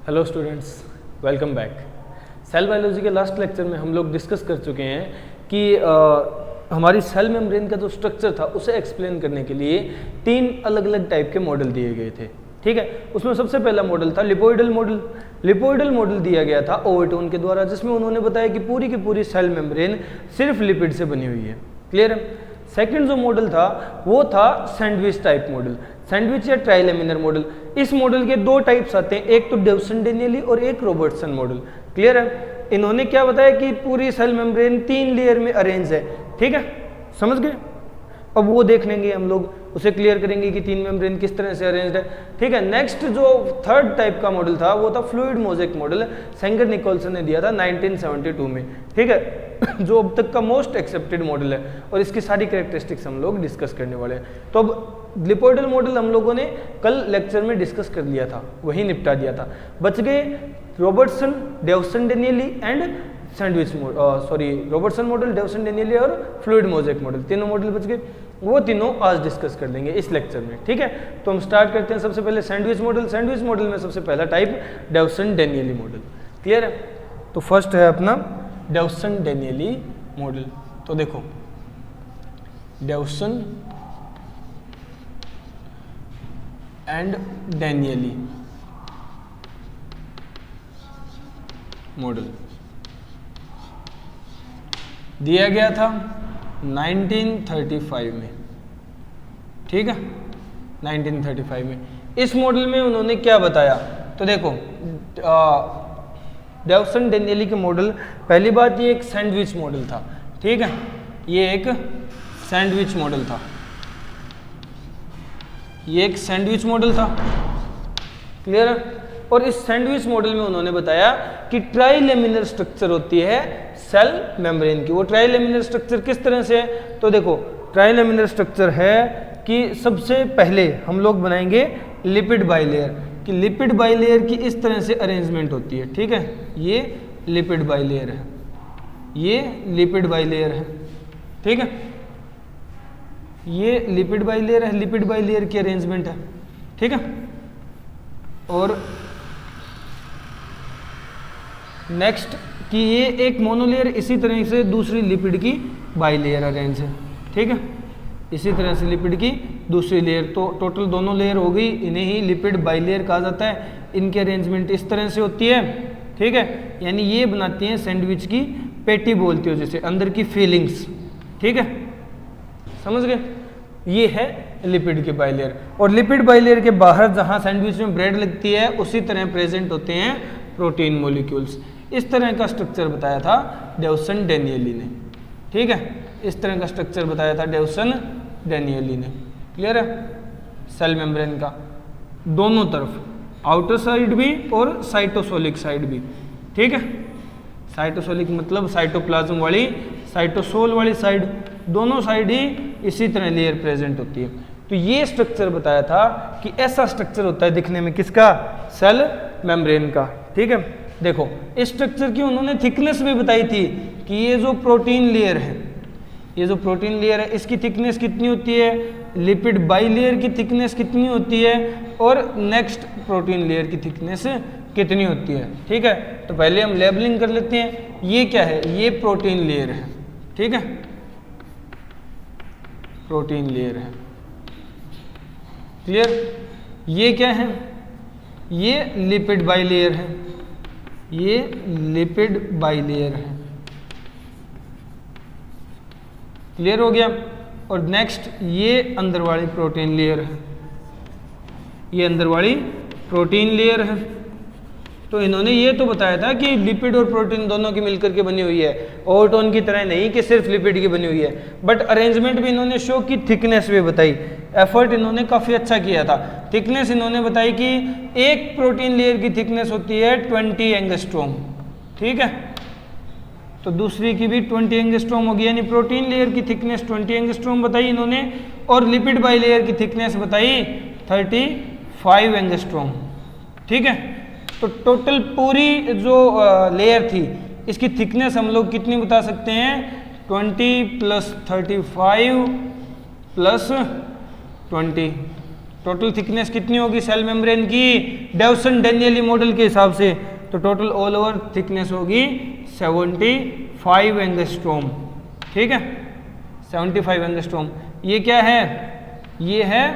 Hello students, welcome back. Cell biology के last lecture में हम लोग डिस्कस कर चुके हैं कि हमारी सेल मेम्ब्रेन का जो स्ट्रक्चर था उसे एक्सप्लेन करने के लिए 3 अलग अलग टाइप के मॉडल दिए गए थे। ठीक है, उसमें सबसे पहला मॉडल था लिपोइडल मॉडल। लिपोइडल मॉडल दिया गया था ओवरटोन के द्वारा, जिसमें उन्होंने बताया कि पूरी की पूरी सेल मेम्ब्रेन सिर्फ लिपिड से बनी हुई है। क्लियर है। सेकंड जो मॉडल था वो था सैंडविच टाइप मॉडल, सैंडविच या ट्राइलेमिनर मॉडल। इस मॉडल के 2 टाइप्स आते हैं, एक तो डेवसन-डेनियली और एक रॉबर्टसन मॉडल। क्लियर है। इन्होंने क्या बताया कि पूरी सेल मेम्ब्रेन 3 लेयर में अरेंज है। ठीक है, समझ गए। अब वो देख लेंगे हम लोग, उसे क्लियर करेंगे कि 3 मेम्ब्रेन किस तरह से अरेंज्ड है। ठीक है। नेक्स्ट जो थर्ड टाइप का मॉडल था वो था fluid mosaic model. Singer Nicolson ने दिया था 1972 में। ठीक है, जो अब तक का मोस्ट एक्सेप्टेड मॉडल है और इसकी सारी कैरेक्टरिस्टिक्स हम लोग डिस्कस करने वाले हैं। तो अब लिपोइडल मॉडल हम लोगों ने कल लेक्चर में डिस्कस कर लिया था, वही निपटा दिया था। बच गए Robertson, Davson Danielli and sandwich Robertson model, Davson Danielli और फ्लूइड मोज़ेक मॉडल, तीनों मॉडल बच गए। वो तीनों आज डिस्कस कर लेंगे इस लेक्चर में। ठीक है, तो हम स्टार्ट करते हैं सबसे पहले सैंडविच मॉडल। सैंडविच मॉडल में सबसे पहला टाइप डेवसन-डेनियली मॉडल। क्लियर है। तो फर्स्ट है अपना डेवसन-डेनियली मॉडल। तो देखो, डेवसन एंड डेनियली मॉडल दिया गया था 1935 में। ठीक है, 1935 में। इस मॉडल में उन्होंने क्या बताया, तो देखो डेवसन-डेनियली के मॉडल, पहली बात ये एक सैंडविच मॉडल था। ठीक है, ये एक सैंडविच मॉडल था, ये एक सैंडविच मॉडल था। क्लियर है। और इस सैंडविच मॉडल में उन्होंने बताया कि ट्राइलेमिनर स्ट्रक्चर होती है सेल मेम्ब्रेन की। वो ट्राइलेमिनर स्ट्रक्चर किस तरह से है, तो देखो ट्राइलेमिनर स्ट्रक्चर है कि सबसे पहले हम लोग बनाएंगे लिपिड बाइलेयर, कि लिपिड बाइलेयर की इस तरह से अरेंजमेंट होती है। ठीक है, ये लिपिड बाइलेयर है, ये लिपिड बाइलेयर है। ठीक है, ये लिपिड बाइलेयर है, लिपिड बाइलेयर की अरेंजमेंट है। ठीक है। और नेक्स्ट कि ये एक मोनोलेयर, इसी तरह से दूसरी लिपिड की बाइलेयर अरेंज है। ठीक है, इसी तरह से लिपिड की दूसरी लेयर, तो टोटल दोनों लेयर हो गई, इन्हें ही लिपिड बाइलेयर कहा जाता है। इनकी अरेंजमेंट इस तरह से होती है। ठीक है, यानी ये बनाती हैं सैंडविच की पेटी, बोलती हो जैसे, अंदर की फीलिंग्स। ठीक है, समझ गए। ये है लिपिड की बाइलेयर। और लिपिड बाइलेयर के बाहर जहाँ सैंडविच में ब्रेड लगती है उसी तरह प्रेजेंट होते हैं प्रोटीन मॉलिक्यूल्स। इस तरह का स्ट्रक्चर बताया था डेवसन-डेनियली ने। ठीक है, इस तरह का स्ट्रक्चर बताया था डेवसन-डेनियली ने। क्लियर है। सेल मेम्ब्रेन का दोनों तरफ, आउटर साइड भी और साइटोसोलिक साइड भी। ठीक है, साइटोसोलिक मतलब साइटोप्लाज्म वाली, साइटोसोल वाली साइड, दोनों साइड ही इसी तरह लेयर प्रेजेंट होती है। तो ये स्ट्रक्चर बताया था कि ऐसा स्ट्रक्चर होता है दिखने में, किसका, सेल मेम्ब्रेन का। ठीक है, देखो इस स्ट्रक्चर की उन्होंने थिकनेस भी बताई थी कि ये जो प्रोटीन लेयर है, ये जो प्रोटीन लेयर है इसकी थिकनेस कितनी होती है, लिपिड बाइलेयर की थिकनेस कितनी होती है, और नेक्स्ट प्रोटीन लेयर की थिकनेस कितनी होती है। ठीक है, तो पहले हम लेबलिंग कर लेते हैं। ये क्या है, ये प्रोटीन लेयर है। ठीक है, प्रोटीन लेयर है। क्लियर। ये क्या है, ये लिपिड बाइलेयर है, ये लिपिड बाइलेयर है। क्लियर हो गया। और नेक्स्ट ये अंदर वाली प्रोटीन लेयर है, ये अंदर वाली प्रोटीन लेयर है। तो इन्होंने ये तो बताया था कि लिपिड और प्रोटीन दोनों की मिलकर के बनी हुई है, ओवरटोन की तरह नहीं कि सिर्फ लिपिड की बनी हुई है। बट अरेंजमेंट भी इन्होंने शो की, थिकनेस भी बताई, एफर्ट इन्होंने काफ़ी अच्छा किया था। थिकनेस इन्होंने बताई कि एक प्रोटीन लेयर की थिकनेस होती है 20 एंगस्ट्रोम। ठीक है, तो दूसरी की भी 20 एंगस्ट्रोम होगी, यानी प्रोटीन लेयर की थिकनेस 20 एंगस्ट्रोम बताई इन्होंने, और लिपिड बाइलेयर की थिकनेस बताई 35 एंगस्ट्रोम। ठीक है, तो टोटल पूरी जो लेयर थी इसकी थिकनेस हम लोग कितनी बता सकते हैं, 20 + 35 + 20, टोटल थिकनेस कितनी होगी सेल मेम्ब्रेन की डेवसन डेनियली मॉडल के हिसाब से, तो टोटल ऑल ओवर थिकनेस होगी 75 एंगस्ट्रॉम। ठीक है, 75 एंगस्ट्रॉम। ये क्या है, ये है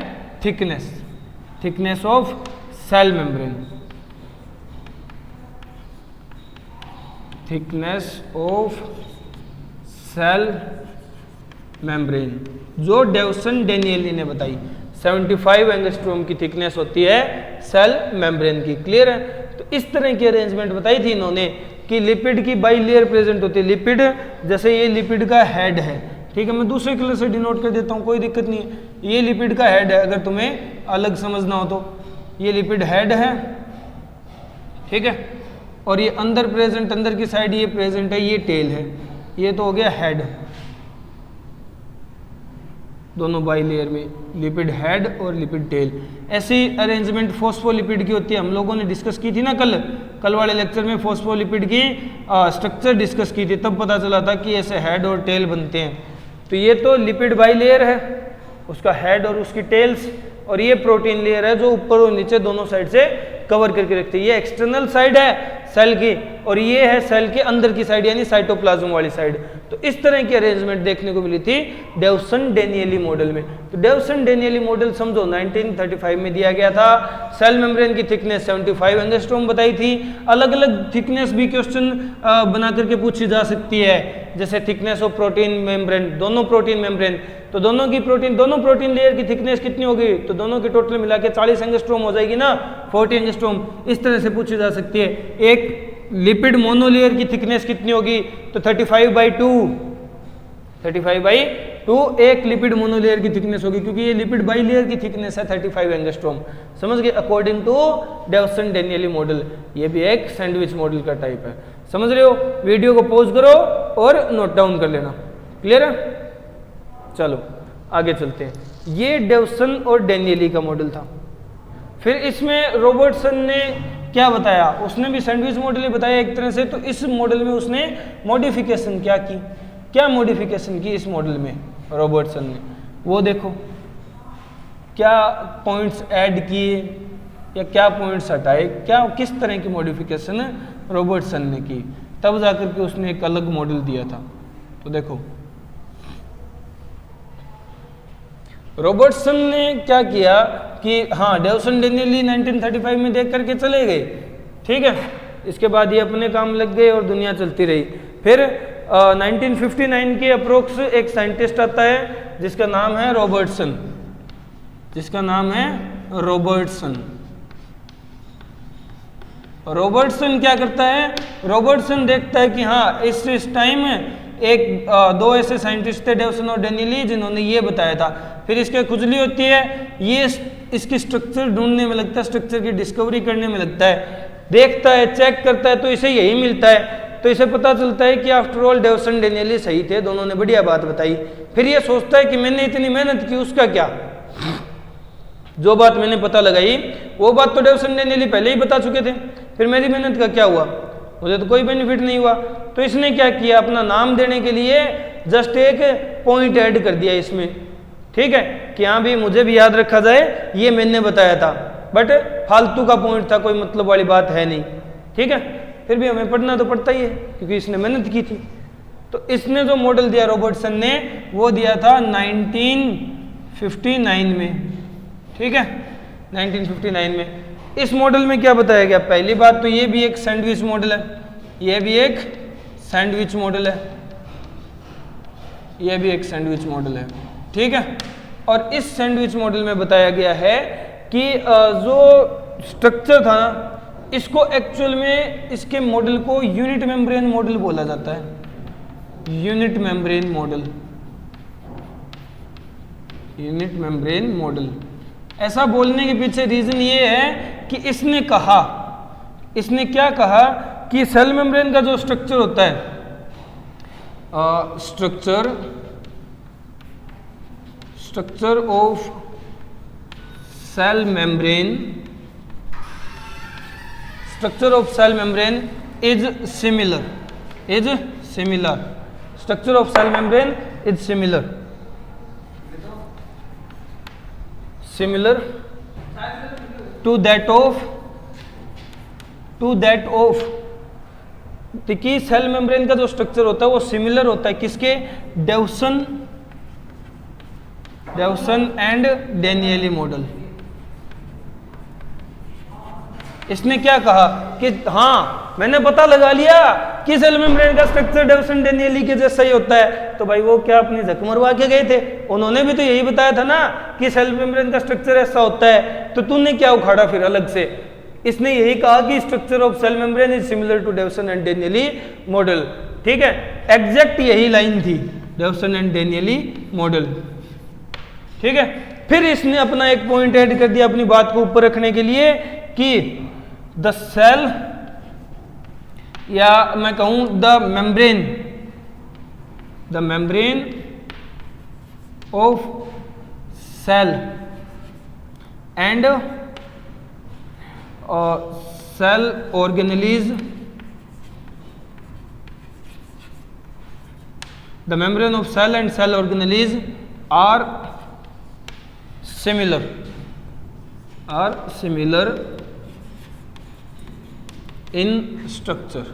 thickness of cell membrane, thickness of cell membrane जो डेवसन डेनियली ने बताई। 75 एंगस्ट्रॉम की थिकनेस होती है सेल मेम्ब्रेन की। क्लियर है? तो इस तरह की अरेंजमेंट बताई थी इन्होंने कि लिपिड की बाई लेयर प्रेजेंट होती है। लिपिड, जैसे ये लिपिड का हेड है, ठीक है, मैं दूसरे कलर से डिनोट कर देता हूँ, कोई दिक्कत नहीं है। ये लिपिड का हेड है, अगर तुम्हें अलग समझना हो तो ये लिपिड हेड है, ठीक है, और ये अंदर प्रेजेंट, अंदर की साइड ये प्रेजेंट है, ये टेल है। ये तो हो गया हेड, दोनों बाई लेयर में लिपिड हेड और लिपिड टेल। ऐसी अरेंजमेंट फॉस्फोलिपिड की होती है, हम लोगों ने डिस्कस की थी ना कल वाले लेक्चर में फॉस्फोलिपिड की स्ट्रक्चर डिस्कस की थी, तब पता चला था कि ऐसे हेड और टेल बनते हैं। तो ये तो लिपिड बाई लेयर है, उसका हेड और उसकी टेल्स, और ये प्रोटीन लेयर है जो ऊपर और नीचे दोनों साइड से कवर करके रखती है। ये एक्सटर्नल साइड है सेल की, और ये है सेल के अंदर की साइड यानी साइटोप्लाज्म वाली साइड। तो इस तरह की अरेंजमेंट देखने को मिली थी डेवसन डेनियली मॉडल में। तो डेवसन डेनियली मॉडल समझो 1935 में दिया गया था। सेल मेम्ब्रेन की थिकनेस 75 एंगस्ट्रॉम बताई थी। अलग अलग थिकनेस भी क्वेश्चन बना करके पूछी जा सकती है, जैसे थिकनेस ऑफ प्रोटीन मेम्ब्रेन, दोनों प्रोटीन मेम्ब्रेन, तो दोनों प्रोटीन लेयर की थिकनेस कितनी होगी, तो दोनों के टोटल मिला के 40 एंगस्ट्रॉम हो जाएगी ना, 40 एंगस्ट्रॉम। इस तरह से पूछी जा सकती है। एक लिपिड मोनोलेयर की थिकनेस कितनी होगी, तो 35/2 एक लिपिड मोनोलेयर की थिकनेस होगी, क्योंकि ये लिपिड बाई लेयर की थिकनेस है 35 एंगस्ट्रॉम। समझ गए? According to Davson Danielli model. ये भी एक सैंडविच मॉडल का टाइप है। समझ रहे हो? वीडियो को पॉज करो और नोट डाउन कर लेना। क्लियर है? चलो आगे चलते हैं। ये डेवसन और डेनियली का मॉडल था। फिर इसमें रॉबर्टसन ने क्या बताया, उसने भी सैंडविच मॉडल ही बताया एक तरह से। तो इस मॉडल में उसने मॉडिफिकेशन क्या मॉडिफिकेशन की इस मॉडल में रॉबर्टसन ने, वो देखो क्या पॉइंट्स ऐड किए या क्या पॉइंट्स हटाए, क्या किस तरह की मॉडिफिकेशन रॉबर्टसन ने की, तब जाकर के उसने एक अलग मॉडल दिया था। तो देखो रॉबर्टसन ने क्या किया कि हाँ डेवसन डेनियली 1935 में देख करके चले गए, ठीक है, इसके बाद ये अपने काम लग गए और दुनिया चलती रही। फिर 1959 के अप्रोक्स एक साइंटिस्ट आता है जिसका नाम है रॉबर्टसन, रॉबर्टसन क्या करता है, रॉबर्टसन देखता है कि हाँ इस टाइम दो ऐसे साइंटिस्ट थे डेवसन और डेनियली जिन्होंने ये बताया था। फिर इसके खुजली होती है, ये इसकी स्ट्रक्चर ढूंढने में लगता है, स्ट्रक्चर की डिस्कवरी करने में लगता है, देखता है, चेक करता है, तो इसे यही मिलता है। तो इसे पता चलता है कि आफ्टर ऑल डेवसन डेनियली सही थे, दोनों ने बढ़िया बात बताई। फिर ये सोचता है कि मैंने इतनी मेहनत की, उसका क्या, जो बात मैंने पता लगाई वो बात तो डेवसन डेनियली पहले ही बता चुके थे, फिर मेरी मेहनत का क्या हुआ, मुझे तो कोई बेनिफिट नहीं हुआ। तो इसने क्या किया, अपना नाम देने के लिए जस्ट एक पॉइंट ऐड कर दिया इसमें, ठीक है, कि हाँ भी मुझे भी याद रखा जाए ये मैंने बताया था, बट फालतू का पॉइंट था, कोई मतलब वाली बात है नहीं, ठीक है। फिर भी हमें पढ़ना तो पड़ता ही है क्योंकि इसने मेहनत की थी। तो इसने जो मॉडल दिया रॉबर्टसन ने, वो दिया था 1959 में, ठीक है, 1959 में। इस मॉडल में क्या बताया गया, पहली बात तो ये भी एक सैंडविच मॉडल है, ये भी एक सैंडविच मॉडल है, ये भी एक सैंडविच मॉडल है, ठीक है। और इस सैंडविच मॉडल में बताया गया है कि जो स्ट्रक्चर था इसको एक्चुअल में, इसके मॉडल को यूनिट मेम्ब्रेन मॉडल बोला जाता है, unit membrane model, unit membrane model. ऐसा बोलने के पीछे रीजन ये है कि इसने क्या कहा कि सेल मेम्ब्रेन का जो स्ट्रक्चर होता है, structure of cell membrane, structure of cell membrane is similar, structure of cell membrane is similar to that of देखिए सेल मेम्ब्रेन का जो स्ट्रक्चर होता है वो सिमिलर होता है किसके, डेवसन एंड डेनियली मॉडल। इसने क्या कहा कि हाँ मैंने पता लगा लिया कि सेल मेम्ब्रेन का स्ट्रक्चर डेवसन डेनियली के जैसा ही होता है। तो भाई वो क्या अपनी झक मरवा के गए थे, उन्होंने भी तो यही बताया था ना कि सेल मेम्ब्रेन का स्ट्रक्चर ऐसा होता है, तो तूने क्या उखाड़ा फिर अलग से। इसने यही कहा कि structure of cell membrane is similar to Davson and Danielli model. ठीक है, एग्जैक्ट यही लाइन थी, डेवसन एंड डेनियली मॉडल। ठीक है, फिर इसने अपना एक पॉइंट ऐड कर दिया अपनी बात को ऊपर रखने के लिए कि द सेल, या मैं कहूं the membrane of cell and cell organelles, the membrane of cell and cell organelles are similar in structure।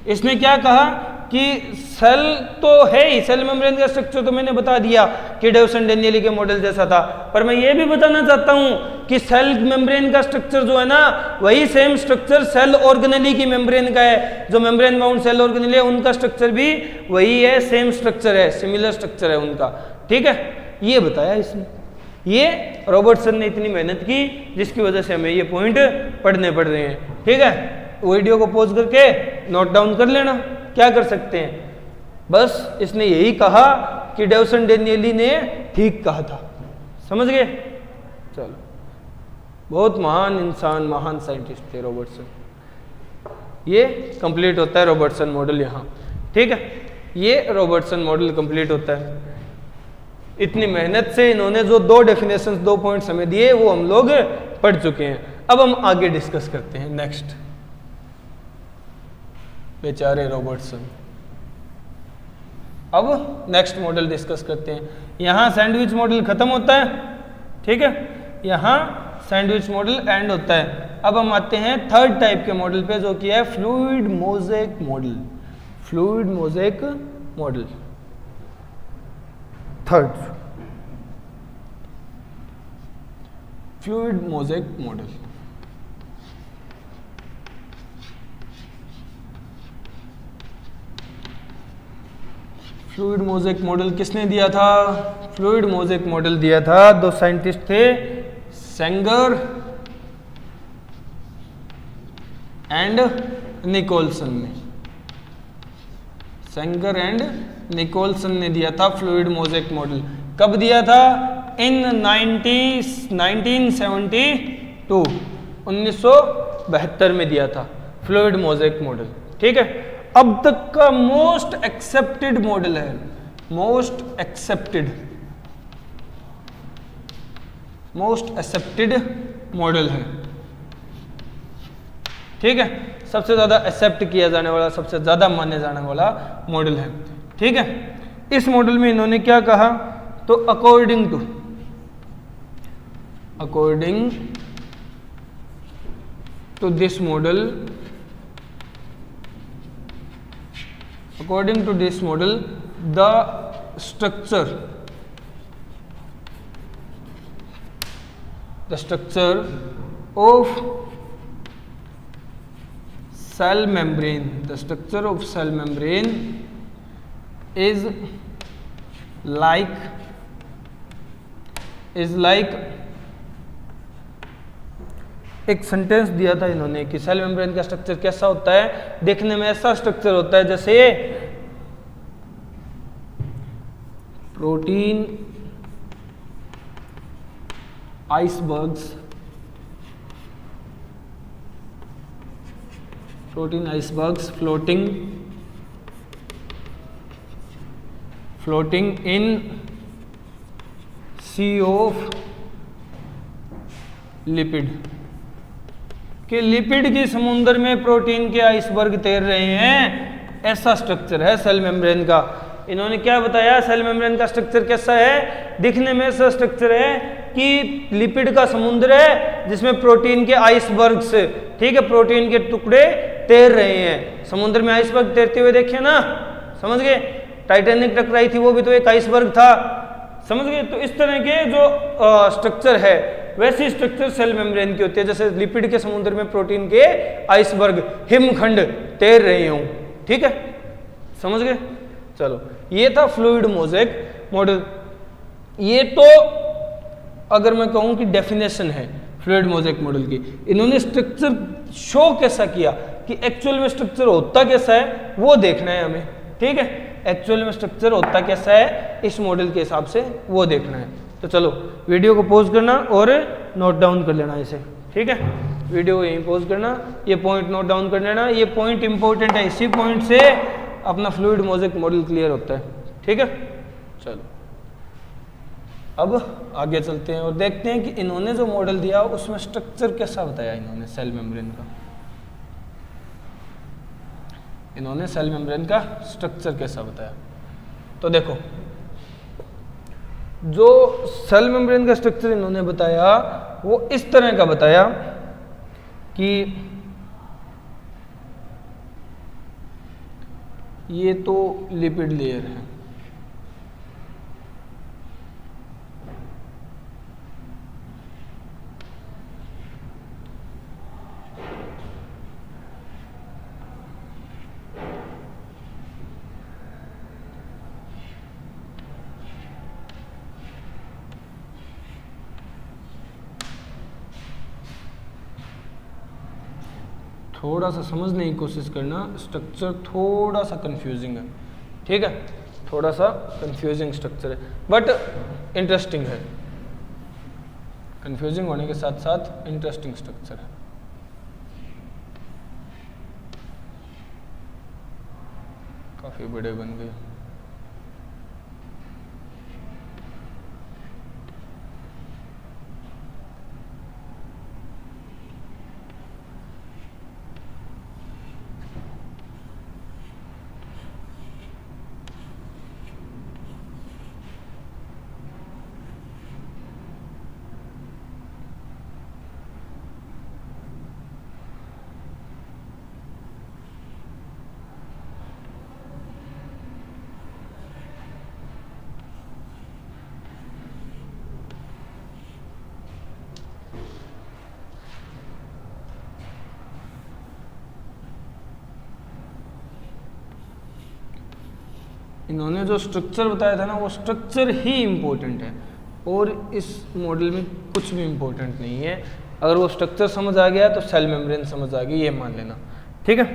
इसने क्या कहा कि सेल तो है ही, सेल मेम्ब्रेन का स्ट्रक्चर तो मैंने बता दिया कि डेवसन डेनियली के मॉडल जैसा था, पर मैं ये भी बताना चाहता हूं कि सेल मेम्ब्रेन का स्ट्रक्चर जो है ना वही सेम स्ट्रक्चर सेल ऑर्गेनेली की मेम्ब्रेन का है। जो मेम्ब्रेन बाउंड सेल ऑर्गेनेली है उनका स्ट्रक्चर भी वही है, सेम स्ट्रक्चर है, सिमिलर स्ट्रक्चर है उनका। ठीक है, ये बताया इसने, ये रॉबर्टसन ने इतनी मेहनत की जिसकी वजह से हमें ये पॉइंट पढ़ने पड़ रहे हैं। ठीक है, वीडियो को पॉज करके नोट डाउन कर लेना, क्या कर सकते हैं। बस इसने यही कहा कि डेवसन डेनियली ने ठीक कहा था, समझ गए। चलो, बहुत महान इंसान, महान साइंटिस्ट थे रॉबर्टसन। ये कंप्लीट होता है रॉबर्टसन मॉडल यहाँ। ठीक है, ये रॉबर्टसन मॉडल कंप्लीट होता है। इतनी मेहनत से इन्होंने जो दो डेफिनेशंस, 2 पॉइंट्स हमें दिए वो हम लोग पढ़ चुके हैं। अब हम आगे डिस्कस करते हैं नेक्स्ट। बेचारे रॉबर्टसन। अब नेक्स्ट मॉडल डिस्कस करते हैं। यहाँ सैंडविच मॉडल खत्म होता है, ठीक है, यहाँ सैंडविच मॉडल एंड होता है। अब हम आते हैं थर्ड टाइप के मॉडल पे जो कि है fluid mosaic model. Fluid mosaic model third, fluid mosaic model. Fluid mosaic model किसने दिया था? फ्लूइड मोज़ेक मॉडल दिया था 2 साइंटिस्ट थे, सेंगर एंड निकोलसन ने। सेंगर एंड निकोलसन ने दिया था फ्लूइड मोज़ेक मॉडल। कब दिया था? इन 1972, 1972 में दिया था फ्लूइड मोज़ेक मॉडल। ठीक है, अब तक का मोस्ट एक्सेप्टेड मॉडल है, मोस्ट एक्सेप्टेड मॉडल है। ठीक है, सबसे ज्यादा एक्सेप्ट किया जाने वाला, सबसे ज्यादा माने जाने वाला मॉडल है। ठीक है, इस मॉडल में इन्होंने क्या कहा? तो according to this model, according to this model, the structure of cell membrane, the structure of cell membrane is like एक सेंटेंस दिया था इन्होंने कि सेल मेम्ब्रेन का स्ट्रक्चर कैसा होता है, देखने में ऐसा स्ट्रक्चर होता है जैसे protein icebergs floating in sea of lipid, कि लिपिड के समुद्र में प्रोटीन के आइसबर्ग तैर रहे हैं, ऐसा स्ट्रक्चर है सेल मेम्ब्रेन का। इन्होंने क्या बताया, सेल मेम्ब्रेन का स्ट्रक्चर कैसा है, दिखने में ऐसा स्ट्रक्चर है कि लिपिड का समुद्र है जिसमें प्रोटीन के आइसबर्ग्स, ठीक है, प्रोटीन के टुकड़े तैर रहे हैं। समुद्र में आइसबर्ग तैरते हुए देखे ना, समझ गए। टाइटैनिक टकराई थी वो भी तो एक आइसबर्ग था, समझ गए। तो इस तरह के जो स्ट्रक्चर है वैसी स्ट्रक्चर सेल मेम्ब्रेन की होती है, जैसे लिपिड के समुद्र में प्रोटीन के आइसबर्ग, हिमखंड तैर रहे हों, ठीक है, समझ गए। चलो, ये था फ्लूइड मोज़ेक मॉडल। ये तो अगर मैं कहूं कि डेफिनेशन है फ्लूइड मोज़ेक मॉडल की। इन्होंने स्ट्रक्चर शो कैसा किया कि एक्चुअल में स्ट्रक्चर होता कैसा है वो देखना है हमें, ठीक है। एक्चुअल में स्ट्रक्चर होता कैसा है इस मॉडल के हिसाब से वो देखना है। तो चलो वीडियो को पॉज करना और नोट डाउन कर लेना इसे, ठीक है। वीडियो को यहीं पॉज करना, ये पॉइंट नोट डाउन कर लेना, ये पॉइंट इंपॉर्टेंट है, इसी पॉइंट से अपना फ्लूइड मोज़ेक मॉडल क्लियर होता है, ठीक है। चलो अब आगे चलते हैं और देखते हैं कि इन्होंने जो मॉडल दिया उसमें स्ट्रक्चर कैसा बताया इन्होंने सेल मेम्ब्रेन का। इन्होंने सेल मेम्ब्रेन का स्ट्रक्चर कैसा बताया, तो देखो जो सेल मेम्ब्रेन का स्ट्रक्चर इन्होंने बताया वो इस तरह का बताया कि ये तो लिपिड लेयर है, थोड़ा सा समझने की कोशिश करना, स्ट्रक्चर थोड़ा सा कंफ्यूजिंग है, ठीक है, थोड़ा सा कंफ्यूजिंग स्ट्रक्चर है बट इंटरेस्टिंग है। कंफ्यूजिंग होने के साथ साथ इंटरेस्टिंग स्ट्रक्चर है। काफी बड़े बन गए। इन्होंने जो स्ट्रक्चर बताया था ना वो स्ट्रक्चर ही इम्पोर्टेंट है और इस मॉडल में कुछ भी इम्पोर्टेंट नहीं है। अगर वो स्ट्रक्चर समझ आ गया तो सेल मेम्ब्रेन समझ आ गई, ये मान लेना, ठीक है।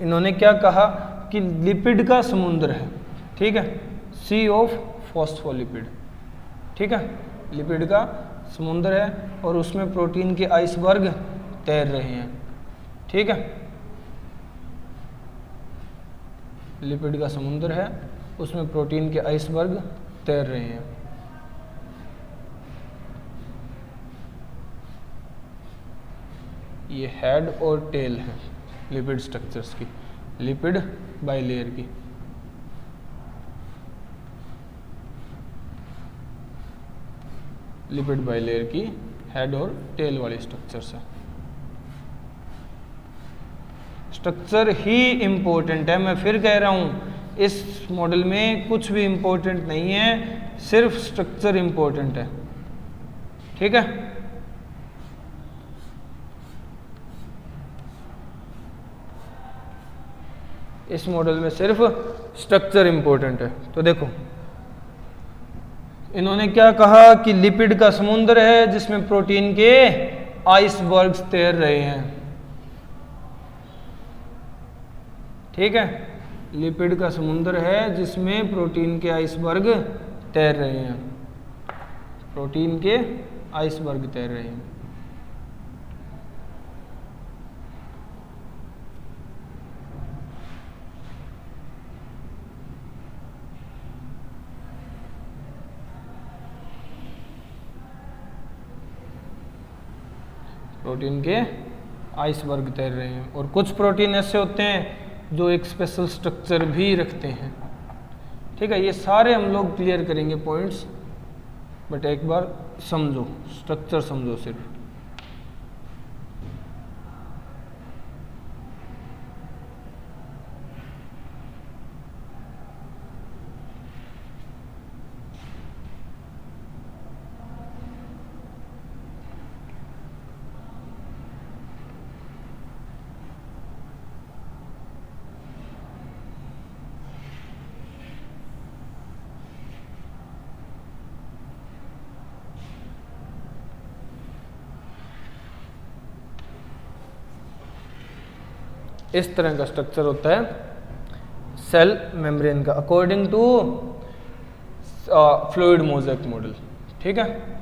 इन्होंने क्या कहा कि लिपिड का समुद्र है, ठीक है, सी ऑफ फॉस्फोलिपिड, ठीक है, लिपिड का समुद्र है और उसमें प्रोटीन के आइसबर्ग तैर रहे हैं, ठीक है। लिपिड का समुद्र है, उसमें प्रोटीन के आइसबर्ग तैर रहे हैं। ये हेड और टेल है लिपिड स्ट्रक्चर्स की, लिपिड बाइलेयर की। लिपिड बाइलेयर की हेड और टेल वाली स्ट्रक्चर्स है। स्ट्रक्चर ही इम्पोर्टेंट है, मैं फिर कह रहा हूं इस मॉडल में कुछ भी इम्पोर्टेंट नहीं है, सिर्फ स्ट्रक्चर इम्पोर्टेंट है, ठीक है। इस मॉडल में सिर्फ स्ट्रक्चर इम्पोर्टेंट है। तो देखो इन्होंने क्या कहा कि लिपिड का समुद्र है जिसमें प्रोटीन के आइसबर्ग्स तैर रहे हैं, ठीक है। लिपिड का समुद्र है जिसमें प्रोटीन के आइसबर्ग तैर रहे हैं, प्रोटीन के आइसबर्ग तैर रहे हैं। प्रोटीन के आइसबर्ग तैर रहे हैं और कुछ प्रोटीन ऐसे होते हैं जो एक स्पेशल स्ट्रक्चर भी रखते हैं, ठीक है, ये सारे हम लोग क्लियर करेंगे पॉइंट्स, बट एक बार समझो, स्ट्रक्चर समझो सिर्फ। इस तरह का स्ट्रक्चर होता है सेल मेम्ब्रेन का according to fluid mosaic model. ठीक है,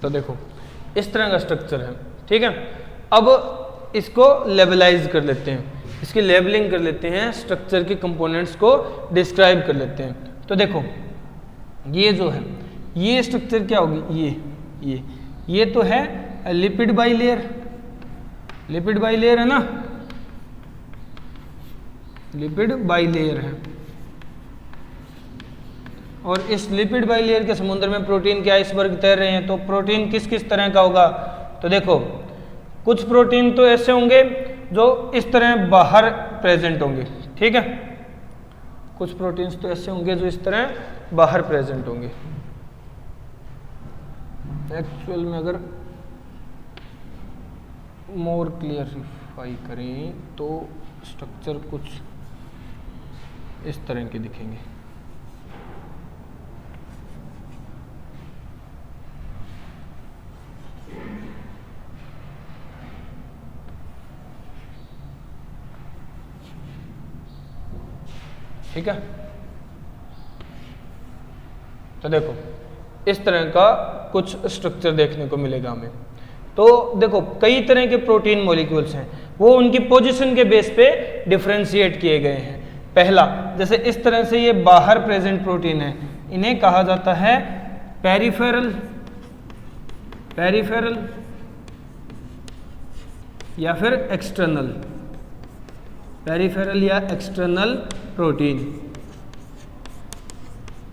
तो देखो इस तरह का स्ट्रक्चर है। ठीक है, अब इसको लेबलाइज कर लेते हैं, इसकी लेबलिंग कर लेते हैं, स्ट्रक्चर के कंपोनेंट्स को डिस्क्राइब कर लेते हैं। तो देखो ये जो है ये स्ट्रक्चर क्या होगी, ये तो है लिपिड बाइलेयर, लिपिड बाइलेयर है ना, लिपिड बाइलेयर है। और इस लिपिड बाइलेयर के समुद्र में प्रोटीन के आइसबर्ग तैर रहे हैं। तो प्रोटीन किस किस तरह का होगा, तो देखो कुछ प्रोटीन तो ऐसे होंगे जो इस तरह बाहर प्रेजेंट होंगे। ठीक है, कुछ प्रोटीन्स तो ऐसे होंगे जो इस तरह बाहर प्रेजेंट होंगे। एक्चुअल में अगर मोर क्लियरिफाई करें तो स्ट्रक्चर कुछ इस तरह के दिखेंगे। ठीक है, तो देखो इस तरह का कुछ स्ट्रक्चर देखने को मिलेगा हमें। तो देखो कई तरह के प्रोटीन मॉलिक्यूल्स हैं, वो उनकी पोजीशन के बेस पे डिफरेंशिएट किए गए हैं। पहला, जैसे इस तरह से ये बाहर प्रेजेंट प्रोटीन है, इन्हें कहा जाता है पेरिफेरल, पेरिफेरल या फिर एक्सटर्नल, पेरिफेरल या एक्सटर्नल प्रोटीन,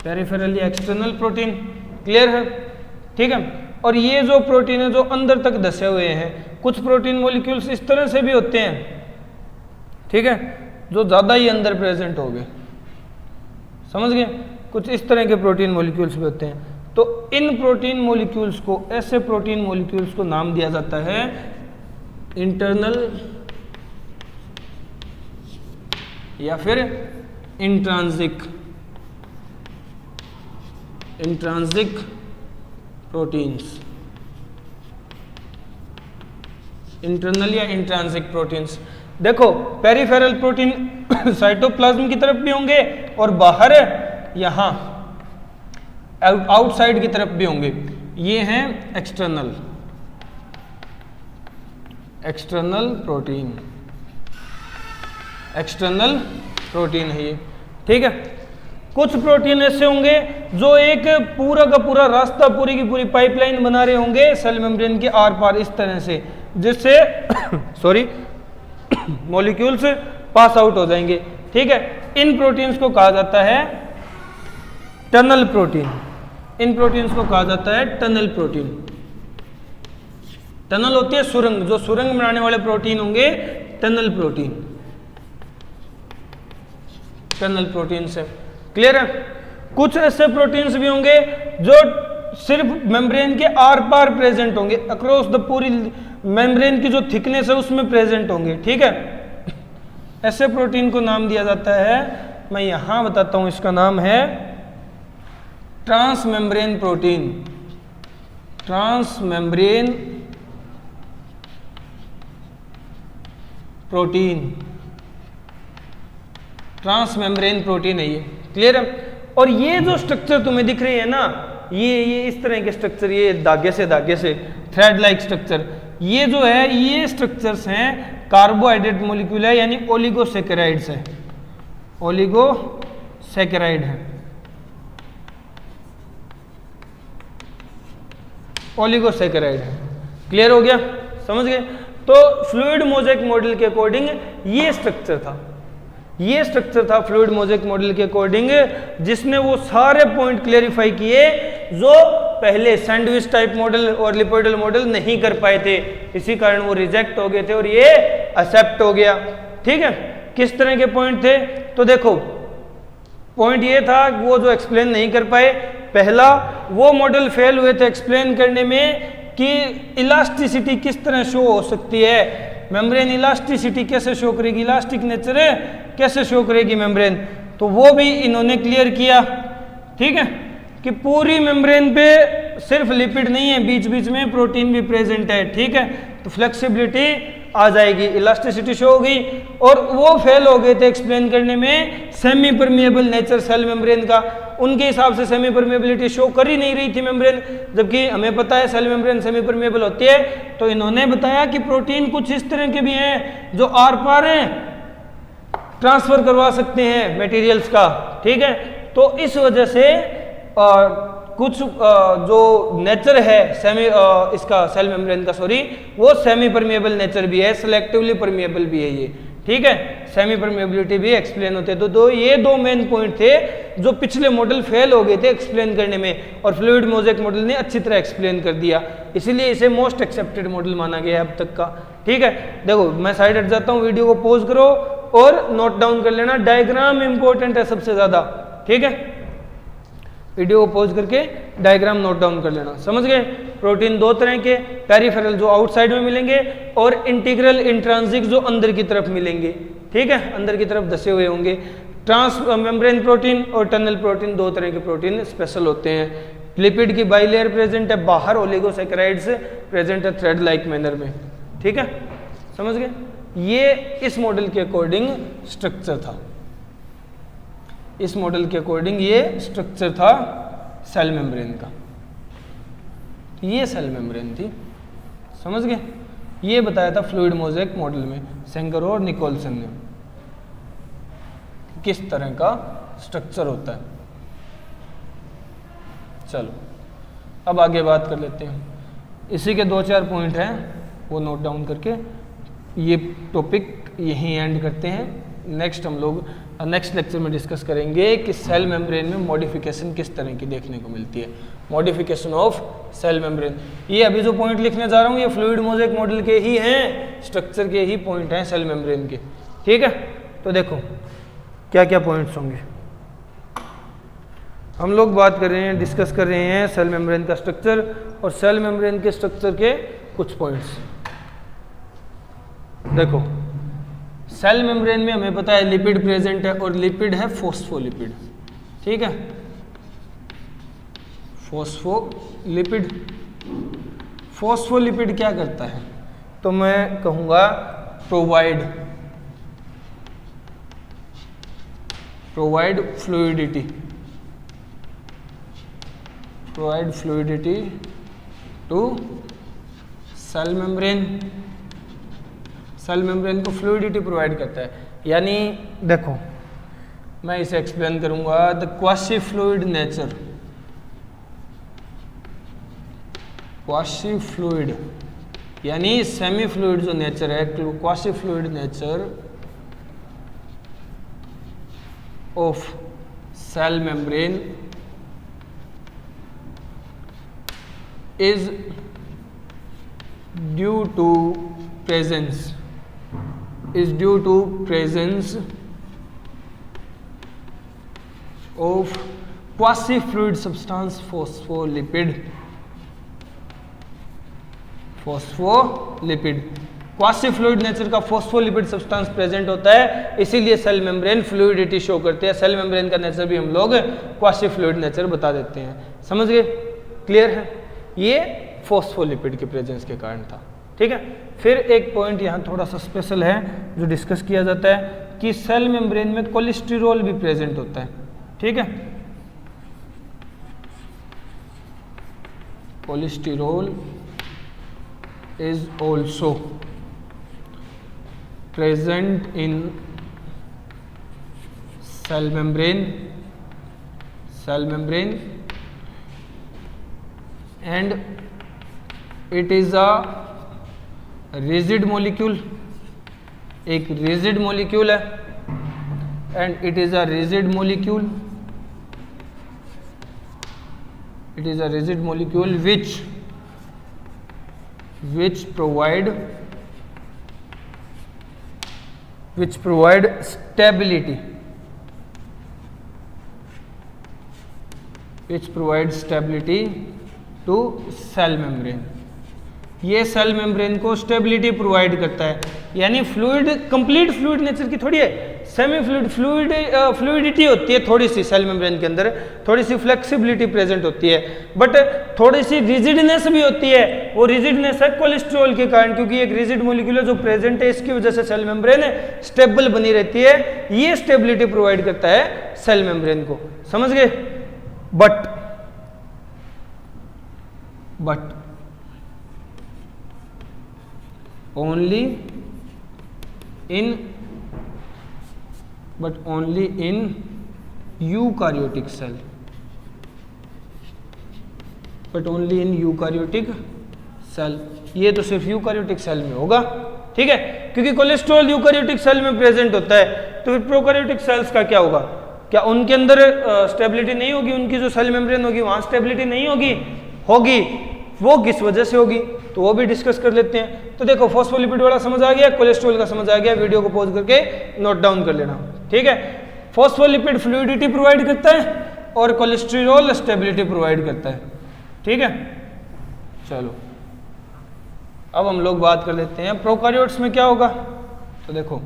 पेरिफेरल या एक्सटर्नल प्रोटीन। क्लियर है? ठीक है, और ये जो प्रोटीन है जो अंदर तक धसे हुए हैं, कुछ प्रोटीन मॉलिक्यूल्स इस तरह से भी होते हैं, ठीक है, जो ज़्यादा ही अंदर प्रेजेंट हो गए, समझ गए, कुछ इस तरह के प्रोटीन मॉलिक्यूल्स भी होते हैं। तो इन प्रोटीन मॉलिक्यूल्स को, ऐसे प्रोटीन मॉलिक्यूल्स को नाम दिया जाता है इंटरनल या फिर इंट्रांसिक, इंट्रांसिक प्रोटीन्स, इंटरनल या इंट्रांसिक प्रोटीन्स। देखो पेरिफेरल प्रोटीन साइटोप्लाज्म की तरफ भी होंगे और बाहर यहां आउटसाइड की तरफ भी होंगे, ये हैं external, external protein, external protein है ये। ठीक है, कुछ प्रोटीन ऐसे होंगे जो एक पूरा का पूरा रास्ता, पूरी की पूरी पाइपलाइन बना रहे होंगे सेल मेम्ब्रेन के आर पार इस तरह से, जिससे सॉरी मॉलिक्यूल्स पास आउट हो जाएंगे। ठीक है, इन प्रोटीन्स को कहा जाता है टनल प्रोटीन, इन प्रोटीन्स को कहा जाता है टनल प्रोटीन। टनल होती है सुरंग, जो सुरंग बनाने वाले प्रोटीन होंगे टनल प्रोटीन, टनल प्रोटीन से। क्लियर है? कुछ ऐसे प्रोटीन्स भी होंगे जो सिर्फ मेम्ब्रेन के आर पार प्रेजेंट होंगे, अक्रॉस द पूरी मेम्ब्रेन की जो थिकनेस है उसमें प्रेजेंट होंगे। ठीक है, ऐसे प्रोटीन को नाम दिया जाता है, मैं यहां बताता हूं, इसका नाम है transmembrane protein, transmembrane protein. Transmembrane protein है ये, क्लियर है। और ये जो स्ट्रक्चर तुम्हें दिख रही है ना, ये इस तरह के स्ट्रक्चर, ये धागे से थ्रेड लाइक स्ट्रक्चर, ये जो है ये स्ट्रक्चर्स हैं कार्बोहाइड्रेट मॉलिक्यूल है, यानी ओलिगोसैकेराइड्स है, ओलिगोसैकेराइड है, ओलिगोसैकेराइड है। क्लियर हो गया, समझ गए। तो फ्लूइड मोज़ेक मॉडल के अकॉर्डिंग ये स्ट्रक्चर था, फ्लूइड मोज़ेक मॉडल के अकॉर्डिंग, जिसने वो सारे पॉइंट क्लेरिफाई किए जो पहले सैंडविच टाइप मॉडल और लिपोइडल मॉडल नहीं कर पाए थे, इसी कारण वो रिजेक्ट हो गए थे और ये एक्सेप्ट हो गया। ठीक है, किस तरह के पॉइंट थे? तो देखो, पॉइंट ये था वो जो एक्सप्लेन नहीं कर पाए, पहला वो मॉडल फेल हुए थे एक्सप्लेन करने में कि इलास्टिसिटी किस तरह शो हो सकती है, मेम्ब्रेन इलास्टिसिटी कैसे शो करेगी, इलास्टिक नेचर है कैसे शो करेगी मेम्ब्रेन, तो वो भी इन्होंने क्लियर किया। ठीक है, कि पूरी मेम्ब्रेन पे सिर्फ लिपिड नहीं है, बीच बीच में प्रोटीन भी प्रेजेंट है। ठीक है, तो फ्लेक्सिबिलिटी आ जाएगी, इलास्टिसिटी शो होगी। और वो फेल हो गए थे एक्सप्लेन करने में semipermeable nature cell membrane का, उनके हिसाब से सेमी परमिएबिलिटी शो कर ही नहीं रही थी मेम्ब्रेन, जबकि हमें पता है सेल मेम्ब्रेन सेमी परमिएबल होती है। तो इन्होंने बताया कि प्रोटीन कुछ इस तरह के भी हैं जो आर पार हैं, ट्रांसफर करवा सकते हैं मटेरियल्स का। ठीक है, तो इस वजह से कुछ जो नेचर है इसका सेल मेम्ब्रेन का, वो सेमी परमिएबल नेचर भी है, सिलेक्टिवली परमिएबल भी है ये। ठीक है, सेमी परमिएबिलिटी भी एक्सप्लेन होते हैं। तो ये दो मेन पॉइंट थे जो पिछले मॉडल फेल हो गए थे एक्सप्लेन करने में, और फ्लूइड मोज़ेक मॉडल ने अच्छी तरह एक्सप्लेन कर दिया, इसीलिए इसे मोस्ट एक्सेप्टेड मॉडल माना गया है अब तक का। ठीक है, देखो मैं साइड हट जाता हूँ, वीडियो को पॉज करो और नोट डाउन कर लेना, डायग्राम इंपॉर्टेंट है सबसे ज्यादा। ठीक है, वीडियो को पॉज करके डायग्राम नोट डाउन कर लेना, समझ गए। प्रोटीन दो तरह के, पेरिफेरल जो आउटसाइड में मिलेंगे और इंटीग्रल इंट्रांसिक जो अंदर की तरफ मिलेंगे। ठीक है, अंदर की तरफ धसे हुए होंगे। ट्रांस मेम्ब्रेन प्रोटीन और टनल प्रोटीन, दो तरह के प्रोटीन स्पेशल होते हैं। लिपिड की बाइलेयर प्रेजेंट है, बाहर ओलिगोसैकेराइड्स प्रेजेंट है थ्रेड लाइक मैनर में। ठीक है, समझ गए। ये इस मॉडल के अकॉर्डिंग स्ट्रक्चर था, इस मॉडल के अकॉर्डिंग ये स्ट्रक्चर था सेल मेम्ब्रेन का। ये सेल मेम्ब्रेन थी, समझ गए। ये बताया था फ्लूइड मोज़ेक मॉडल में सेंगर और निकोलसन ने किस तरह का स्ट्रक्चर होता है। चलो अब आगे बात कर लेते हैं, इसी के 2-4 पॉइंट हैं वो नोट डाउन करके ये टॉपिक यहीं एंड करते हैं। नेक्स्ट हम लोग नेक्स्ट लेक्चर में डिस्कस करेंगे कि सेल मेम्ब्रेन में मॉडिफिकेशन किस तरह की देखने को मिलती है, मॉडिफिकेशन ऑफ सेल मेम्ब्रेन। ये अभी जो पॉइंट लिखने जा रहा हूँ ये फ्लूइड मोज़ेक मॉडल के ही हैं, स्ट्रक्चर के ही पॉइंट हैं सेल मेम्ब्रेन के। ठीक है, तो देखो क्या क्या पॉइंट्स होंगे। हम लोग बात कर रहे हैं, डिस्कस कर रहे हैं सेल मेम्ब्रेन का स्ट्रक्चर और सेल मेम्ब्रेन के स्ट्रक्चर के कुछ पॉइंट्स। देखो सेल मेम्ब्रेन में हमें पता है लिपिड प्रेजेंट है और लिपिड है फॉस्फोलिपिड। ठीक है, फॉस्फोलिपिड। फॉस्फोलिपिड क्या करता है? तो मैं कहूँगा provide fluidity, provide fluidity to cell membrane. Cell membrane को फ्लूइडिटी प्रोवाइड करता है, यानी देखो मैं इसे एक्सप्लेन करूंगा। The quasi fluid nature, quasi fluid यानी सेमी फ्लूइड जो नेचर है, quasi fluid nature of cell membrane is due to presence of quasi-fluid substance phospholipid। Quasi fluid nature का फॉस्फोलिपिड सब्सटेंस प्रेजेंट होता है, इसीलिए सेल मेम्ब्रेन फ्लूइडिटी शो करते हैं। Cell membrane का नेचर भी हम लोग क्वासी फ्लूइड नेचर बता देते हैं, समझ गए, क्लियर है। ये फॉस्फोलिपिड के प्रेजेंस के कारण था। ठीक है, फिर एक पॉइंट यहाँ थोड़ा सा स्पेशल है जो डिस्कस किया जाता है कि सेल मेम्ब्रेन में कोलेस्टेरॉल भी प्रेजेंट होता है, ठीक है। Cholesterol is also present in cell membrane and it is a rigid molecule, एक rigid molecule है, and it is a rigid molecule, which provide stability to cell membrane. ये cell membrane को stability provide करता है, यानी fluid, complete fluid nature की थोड़ी है, सेमी फ्लूइडिटी होती है थोड़ी सी सेल मेम्ब्रेन के अंदर, थोड़ी सी फ्लेक्सिबिलिटी प्रेजेंट होती है, बट थोड़ी सी रिजिडनेस भी होती है। वो रिजिडनेस है कोलेस्ट्रॉल के कारण, क्योंकि एक रिजिड मॉलिक्यूल है जो प्रेजेंट है, इसकी वजह से सेल मेम्ब्रेन स्टेबल बनी रहती है। ये स्टेबिलिटी प्रोवाइड करता है सेल मेम्ब्रेन को, समझ गए। But only in eukaryotic cell, ये तो सिर्फ यूकारियोटिक सेल में होगा, ठीक है, क्योंकि कोलेस्ट्रॉल यूकारियोटिक सेल में प्रेजेंट होता है। तो फिर प्रोकारियोटिक सेल्स का क्या होगा? क्या उनके अंदर स्टेबिलिटी नहीं होगी? उनकी जो सेल मेम्ब्रेन होगी वहां स्टेबिलिटी नहीं होगी? वो किस वजह से होगी, तो वो भी डिस्कस कर लेते हैं। तो देखो, फॉस्फोलिपिड वाला समझ आ गया, कोलेस्ट्रॉल का समझ आ गया, वीडियो को पॉज करके नोट डाउन कर लेना, ठीक है। फॉस्फोलिपिड फ्लूइडिटी प्रोवाइड करता है और कोलेस्ट्रॉल स्टेबिलिटी प्रोवाइड करता है, ठीक है। चलो अब हम लोग बात कर लेते हैं प्रोकारियोट्स में क्या होगा। तो देखो,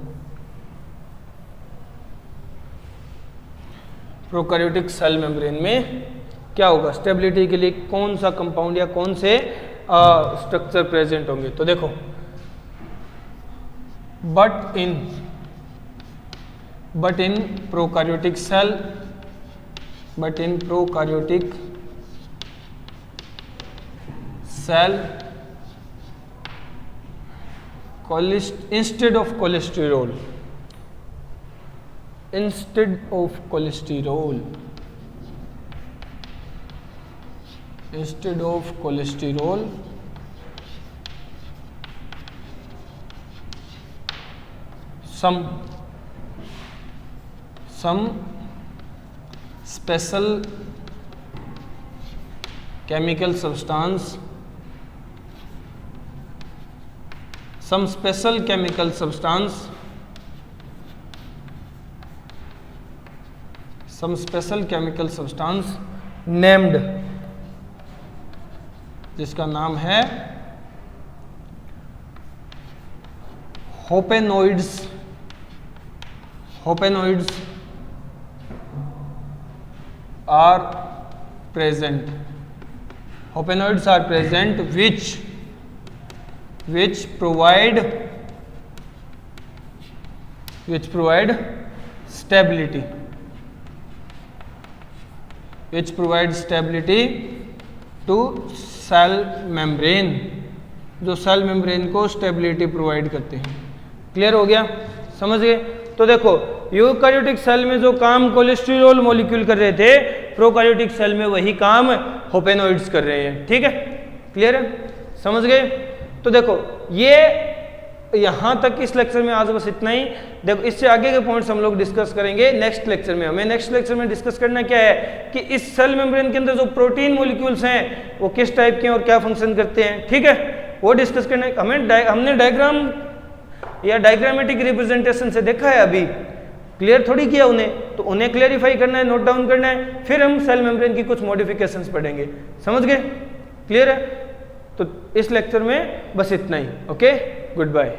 प्रोकारियोटिक सेल मेम्ब्रेन में क्या होगा, स्टेबिलिटी के लिए कौन सा कंपाउंड या कौन से स्ट्रक्चर प्रेजेंट होंगे। तो देखो, but in prokaryotic cell instead of cholesterol some special chemical substance named, जिसका नाम है hopanoids are present which provide stability to cell membrane, जो सेल मेम्ब्रेन को स्टेबिलिटी प्रोवाइड करते हैं। क्लियर हो गया, समझ गए। तो देखो, यूकारियोटिक सेल में जो काम कोलेस्ट्रॉल मॉलिक्यूल कर रहे थे, प्रोकारियोटिक सेल में वही काम होपेनोइड्स कर रहे हैं, ठीक है। क्लियर है, समझ गए। तो देखो, ये यहाँ तक इस लेक्चर में आज बस इतना ही। देखो, इससे आगे के पॉइंट्स हम लोग डिस्कस करेंगे नेक्स्ट लेक्चर में। हमें नेक्स्ट लेक्चर में डिस्कस करना क्या है कि इस सेल मेम्ब्रेन के अंदर जो प्रोटीन मॉलिक्यूल्स हैं वो किस टाइप के हैं और क्या फंक्शन करते हैं, ठीक है, वो डिस्कस करना है। हमने डायग्राम या डायग्रामेटिक रिप्रेजेंटेशन से देखा है, अभी क्लियर थोड़ी किया उन्हें, तो उन्हें क्लियरिफाई करना है, नोट डाउन करना है, फिर हम सेल मेम्ब्रेन की कुछ मॉडिफिकेशंस पढ़ेंगे, समझ गए। क्लियर है। तो इस लेक्चर में बस इतना ही। Okay, good bye.